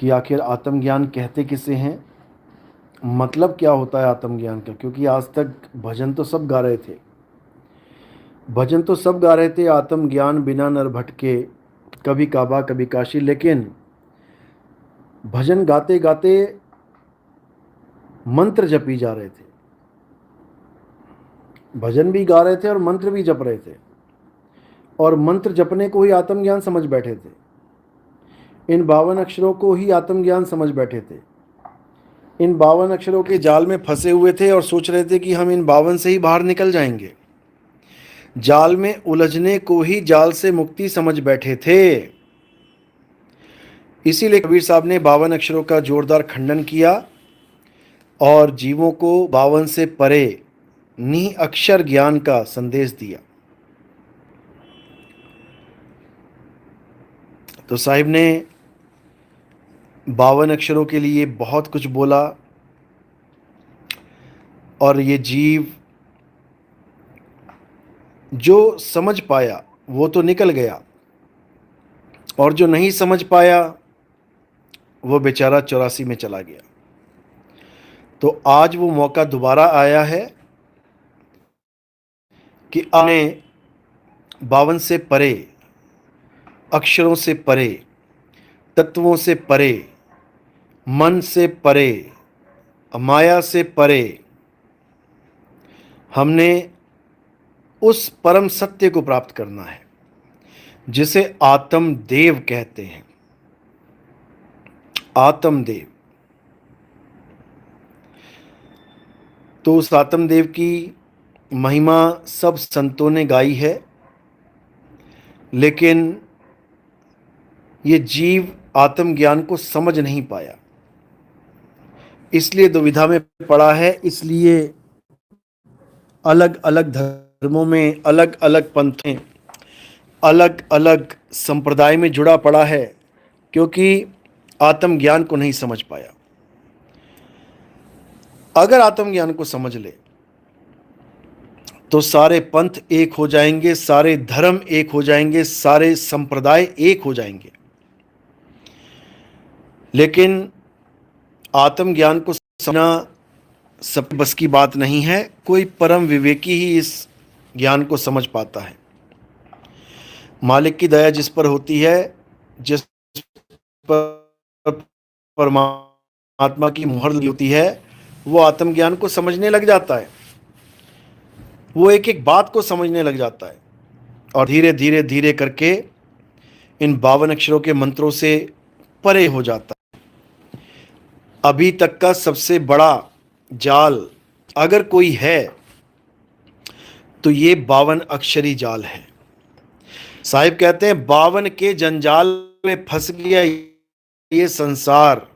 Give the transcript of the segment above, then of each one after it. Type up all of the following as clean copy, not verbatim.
कि आखिर आत्मज्ञान कहते किसे हैं, मतलब क्या होता है आत्मज्ञान का। क्योंकि आज तक भजन तो सब गा रहे थे, भजन तो सब गा रहे थे, आत्मज्ञान बिना नर भटके, कभी काबा कभी काशी। लेकिन भजन गाते गाते मंत्र जपी जा रहे थे, भजन भी गा रहे थे और मंत्र भी जप रहे थे, और मंत्र जपने को ही आत्मज्ञान समझ बैठे थे। इन 52 अक्षरों को ही आत्मज्ञान समझ बैठे थे। इन 52 अक्षरों के जाल में फंसे हुए थे और सोच रहे थे कि हम इन 52 से ही बाहर निकल जाएंगे। जाल में उलझने को ही जाल से मुक्ति समझ बैठे थे। इसीलिए कबीर साहब ने 52 अक्षरों का जोरदार खंडन किया और जीवों को 52 से परे निह अक्षर ज्ञान का संदेश दिया। तो साहिब ने 52 अक्षरों के लिए बहुत कुछ बोला, और ये जीव जो समझ पाया वो तो निकल गया, और जो नहीं समझ पाया वो बेचारा 84 में चला गया। तो आज वो मौका दोबारा आया है कि आपने 52 से परे, अक्षरों से परे, तत्वों से परे, मन से परे, माया से परे, हमने उस परम सत्य को प्राप्त करना है जिसे आत्मदेव कहते हैं। आत्मदेव। तो उस आत्मदेव की महिमा सब संतों ने गाई है, लेकिन ये जीव आत्मज्ञान को समझ नहीं पाया, इसलिए दुविधा में पड़ा है। इसलिए अलग अलग धर्मों में, अलग अलग पंथें, अलग अलग संप्रदाय में जुड़ा पड़ा है, क्योंकि आत्मज्ञान को नहीं समझ पाया। अगर आत्मज्ञान को समझ ले तो सारे पंथ एक हो जाएंगे, सारे धर्म एक हो जाएंगे, सारे संप्रदाय एक हो जाएंगे। लेकिन आत्मज्ञान को समझना सब बस की बात नहीं है। कोई परम विवेकी ही इस ज्ञान को समझ पाता है। मालिक की दया जिस पर होती है, जिस पर परमात्मा की मुहर लगी होती है, वो आत्मज्ञान को समझने लग जाता है। वो एक एक बात को समझने लग जाता है, और धीरे धीरे धीरे करके इन 52 अक्षरों के मंत्रों से परे हो जाता है। अभी तक का सबसे बड़ा जाल अगर कोई है तो ये 52 अक्षरी जाल है। साहिब कहते हैं 52 के जंजाल में फंस गया ये संसार।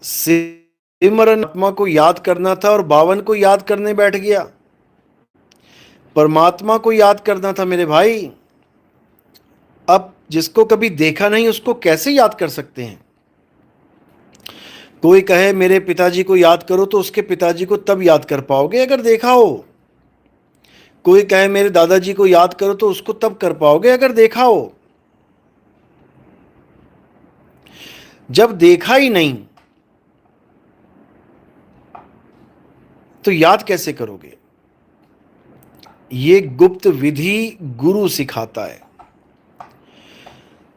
सिमरन आत्मा को याद करना था और 52 को याद करने बैठ गया। परमात्मा को याद करना था मेरे भाई। अब जिसको कभी देखा नहीं उसको कैसे याद कर सकते हैं। कोई कहे मेरे पिताजी को याद करो, तो उसके पिताजी को तब याद कर पाओगे अगर देखा हो। कोई कहे मेरे दादाजी को याद करो, तो उसको तब कर पाओगे अगर देखा हो। जब देखा ही नहीं तो याद कैसे करोगे। ये गुप्त विधि गुरु सिखाता है।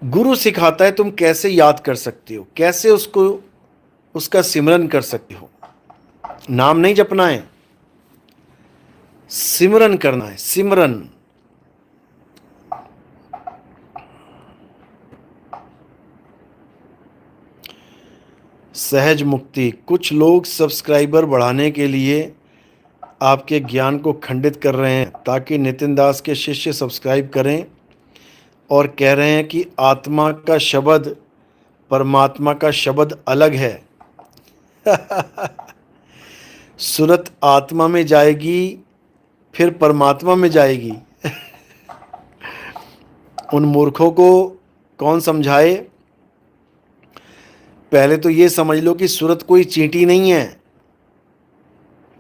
गुरु सिखाता है तुम कैसे याद कर सकते हो, कैसे उसको उसका सिमरन कर सकते हो। नाम नहीं जपना है, सिमरन करना है। सिमरन। सहज मुक्ति। कुछ लोग सब्सक्राइबर बढ़ाने के लिए आपके ज्ञान को खंडित कर रहे हैं ताकि नितिन दास के शिष्य सब्सक्राइब करें, और कह रहे हैं कि आत्मा का शब्द परमात्मा का शब्द अलग है। सूरत आत्मा में जाएगी फिर परमात्मा में जाएगी। उन मूर्खों को कौन समझाए। पहले तो ये समझ लो कि सूरत कोई चींटी नहीं है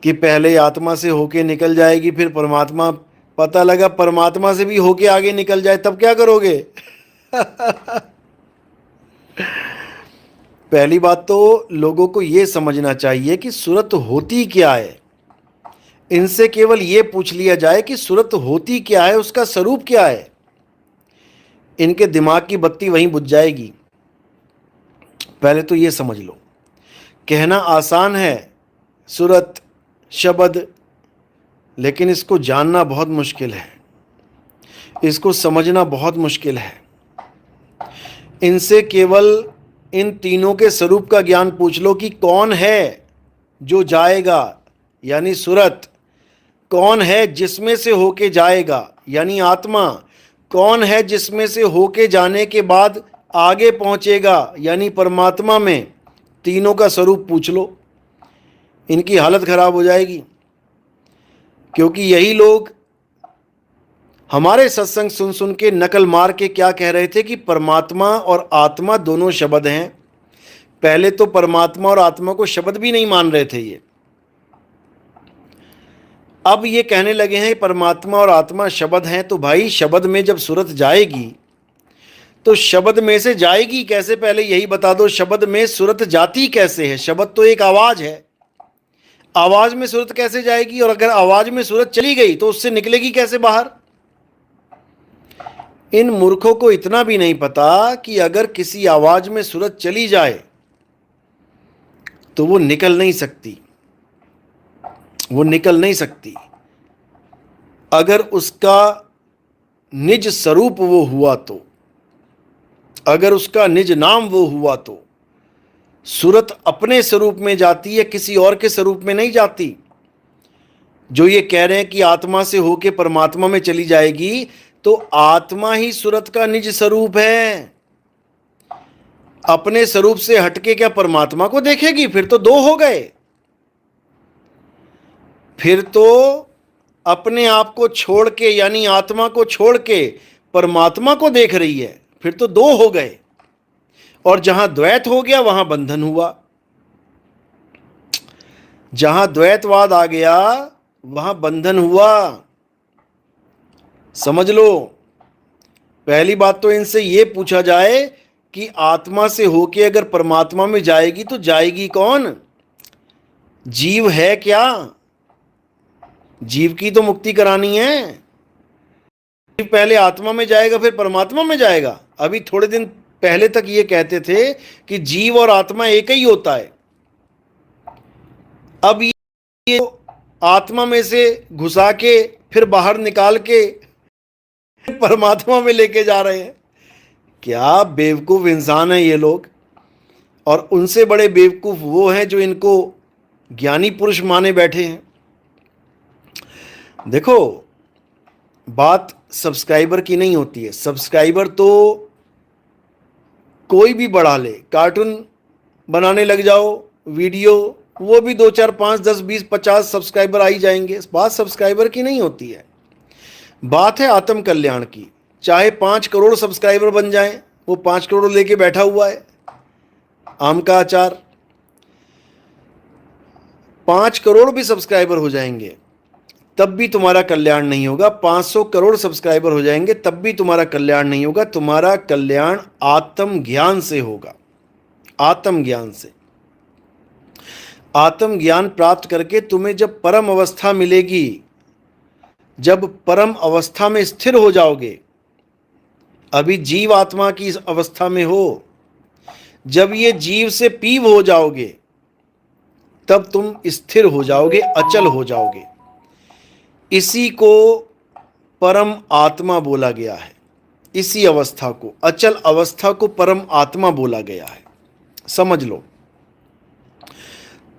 कि पहले आत्मा से होके निकल जाएगी फिर परमात्मा। पता लगा परमात्मा से भी होके आगे निकल जाए, तब क्या करोगे। पहली बात तो लोगों को ये समझना चाहिए कि सूरत होती क्या है। इनसे केवल ये पूछ लिया जाए कि सूरत होती क्या है, उसका स्वरूप क्या है, इनके दिमाग की बत्ती वहीं बुझ जाएगी। पहले तो ये समझ लो, कहना आसान है सूरत शब्द, लेकिन इसको जानना बहुत मुश्किल है, इसको समझना बहुत मुश्किल है। इनसे केवल इन तीनों के स्वरूप का ज्ञान पूछ लो कि कौन है जो जाएगा, यानी सूरत, कौन है जिसमें से होके जाएगा, यानी आत्मा, कौन है जिसमें से होके जाने के बाद आगे पहुंचेगा, यानी परमात्मा में। तीनों का स्वरूप पूछ लो, इनकी हालत खराब हो जाएगी। क्योंकि यही लोग हमारे सत्संग सुन सुन के नकल मार के क्या कह रहे थे कि परमात्मा और आत्मा दोनों शब्द हैं। पहले तो परमात्मा और आत्मा को शब्द भी नहीं मान रहे थे ये। अब ये कहने लगे हैं परमात्मा और आत्मा शब्द हैं। तो भाई शब्द में जब सूरत जाएगी तो शब्द में से जाएगी कैसे, पहले यही बता दो। शब्द में सूरत जाती कैसे है? शब्द तो एक आवाज है, आवाज में सूरत कैसे जाएगी? और अगर आवाज में सूरत चली गई तो उससे निकलेगी कैसे बाहर? इन मूर्खों को इतना भी नहीं पता कि अगर किसी आवाज में सूरत चली जाए तो वो निकल नहीं सकती, वो निकल नहीं सकती। अगर उसका निज स्वरूप वो हुआ तो, अगर उसका निज नाम वो हुआ तो सूरत अपने स्वरूप में जाती है, किसी और के स्वरूप में नहीं जाती। जो ये कह रहे हैं कि आत्मा से होके परमात्मा में चली जाएगी, तो आत्मा ही सूरत का निज स्वरूप है। अपने स्वरूप से हटके क्या परमात्मा को देखेगी? फिर तो दो हो गए। फिर तो अपने आप को छोड़ के, यानी आत्मा को छोड़ के परमात्मा को देख रही है, फिर तो दो हो गए। और जहां द्वैत हो गया वहां बंधन हुआ। जहां द्वैतवाद आ गया वहां बंधन हुआ। समझ लो। पहली बात तो इनसे यह पूछा जाए कि आत्मा से होके अगर परमात्मा में जाएगी तो जाएगी कौन? जीव है क्या? जीव की तो मुक्ति करानी है। जीव पहले आत्मा में जाएगा फिर परमात्मा में जाएगा। अभी थोड़े दिन पहले तक ये कहते थे कि जीव और आत्मा एक ही होता है। अब ये आत्मा में से घुसा के फिर बाहर निकाल के परमात्मा में लेके जा रहे हैं। क्या बेवकूफ इंसान है ये लोग। और उनसे बड़े बेवकूफ वो हैं जो इनको ज्ञानी पुरुष माने बैठे हैं। देखो, बात सब्सक्राइबर की नहीं होती है। सब्सक्राइबर तो कोई भी बढ़ा ले, कार्टून बनाने लग जाओ, वीडियो, वो भी 2 4 5 10 20 50 सब्सक्राइबर आ ही जाएंगे। बात सब्सक्राइबर की नहीं होती है, बात है आत्म कल्याण की। चाहे 5 करोड़ सब्सक्राइबर बन जाएं, वो 5 करोड़ लेके बैठा हुआ है, आम का अचार। 5 करोड़ भी सब्सक्राइबर हो जाएंगे तब भी तुम्हारा कल्याण नहीं होगा। 500 करोड़ सब्सक्राइबर हो जाएंगे तब भी तुम्हारा कल्याण नहीं होगा। तुम्हारा कल्याण आत्म ज्ञान से होगा, आत्म ज्ञान से। आत्म ज्ञान प्राप्त करके तुम्हें जब परम अवस्था मिलेगी, जब परम अवस्था में स्थिर हो जाओगे, अभी जीव आत्मा की इस अवस्था में हो, जब ये जीव से पीव हो जाओगे तब तुम स्थिर हो जाओगे, अचल हो जाओगे। इसी को परम आत्मा बोला गया है। इसी अवस्था को, अचल अवस्था को परम आत्मा बोला गया है। समझ लो।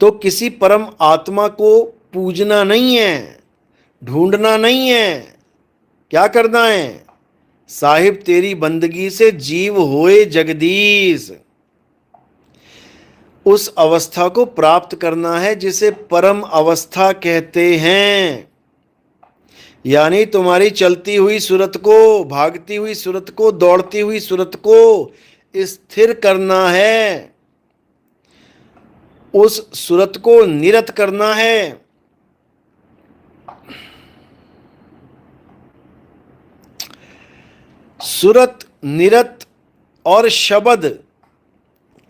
तो किसी परम आत्मा को पूजना नहीं है, ढूंढना नहीं है। क्या करना है? साहिब तेरी बंदगी से जीव होए जगदीश। उस अवस्था को प्राप्त करना है जिसे परम अवस्था कहते हैं। यानी तुम्हारी चलती हुई सूरत को, भागती हुई सूरत को, दौड़ती हुई सूरत को स्थिर करना है, उस सूरत को निरत करना है। सूरत, निरत और शब्द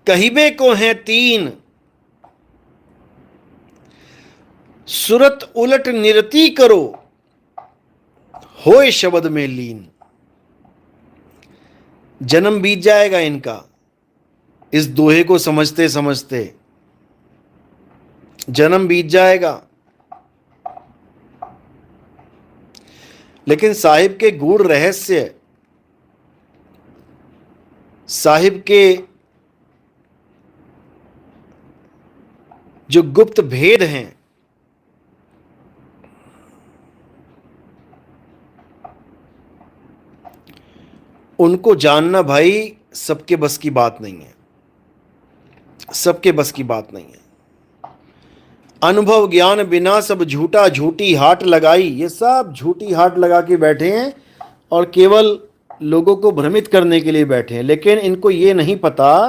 कहिबे को हैं तीन, सुरत उलट निरति करो, होए शब्द में लीन। जन्म बीत जाएगा इनका, इस दोहे को समझते समझते जन्म बीत जाएगा, लेकिन साहिब के गूढ़ रहस्य, साहिब के जो गुप्त भेद हैं, उनको जानना भाई सबके बस की बात नहीं है, सबके बस की बात नहीं है। अनुभव ज्ञान बिना सब झूठा झूठी हाट लगाई, ये सब झूठी हाट लगा के बैठे हैं और केवल लोगों को भ्रमित करने के लिए बैठे हैं। लेकिन इनको ये नहीं पता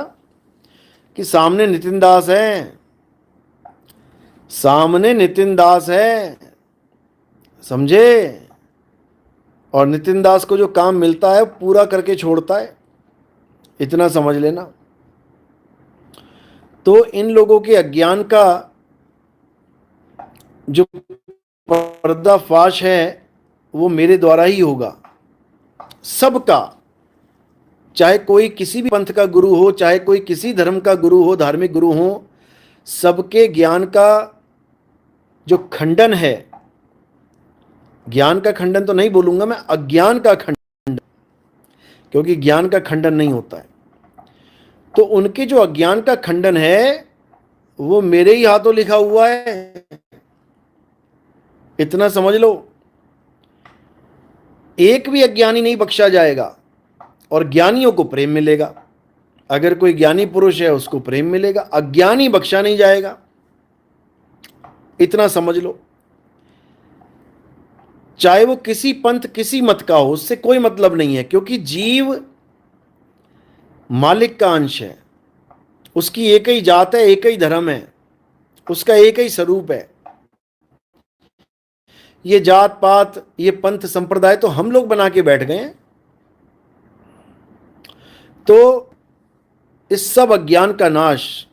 कि सामने नितिन दास है, सामने नितिन दास है, समझे। और नितिन दास को जो काम मिलता है पूरा करके छोड़ता है, इतना समझ लेना। तो इन लोगों के अज्ञान का जो पर्दाफाश है वो मेरे द्वारा ही होगा, सबका। चाहे कोई किसी भी पंथ का गुरु हो, चाहे कोई किसी धर्म का गुरु हो, धार्मिक गुरु हो, सबके ज्ञान का जो खंडन है, ज्ञान का खंडन तो नहीं बोलूंगा मैं, अज्ञान का खंडन, क्योंकि ज्ञान का खंडन नहीं होता है। तो उनके जो अज्ञान का खंडन है वो मेरे ही हाथों लिखा हुआ है, इतना समझ लो। एक भी अज्ञानी नहीं बख्शा जाएगा और ज्ञानियों को प्रेम मिलेगा। अगर कोई ज्ञानी पुरुष है उसको प्रेम मिलेगा, अज्ञानी बख्शा नहीं जाएगा, इतना समझ लो। चाहे वो किसी पंथ किसी मत का हो, उससे कोई मतलब नहीं है, क्योंकि जीव मालिक का अंश है, उसकी एक ही जात है, एक ही धर्म है, उसका एक ही स्वरूप है। ये जात पात, ये पंथ संप्रदाय तो हम लोग बना के बैठ गए हैं। तो इस सब अज्ञान का नाश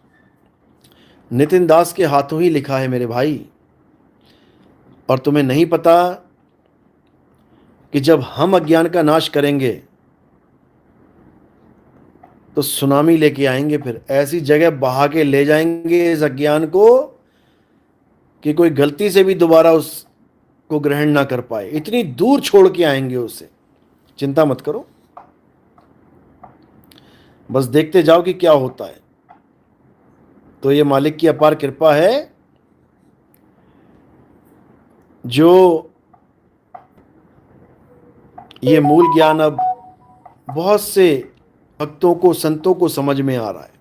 नितिन दास के हाथों ही लिखा है मेरे भाई। और तुम्हें नहीं पता कि जब हम अज्ञान का नाश करेंगे तो सुनामी लेके आएंगे, फिर ऐसी जगह बहा के ले जाएंगे इस अज्ञान को कि कोई गलती से भी दोबारा उसको ग्रहण ना कर पाए, इतनी दूर छोड़ के आएंगे उसे। चिंता मत करो, बस देखते जाओ कि क्या होता है। तो ये मालिक की अपार कृपा है जो ये मूल ज्ञान अब बहुत से भक्तों को, संतों को समझ में आ रहा है।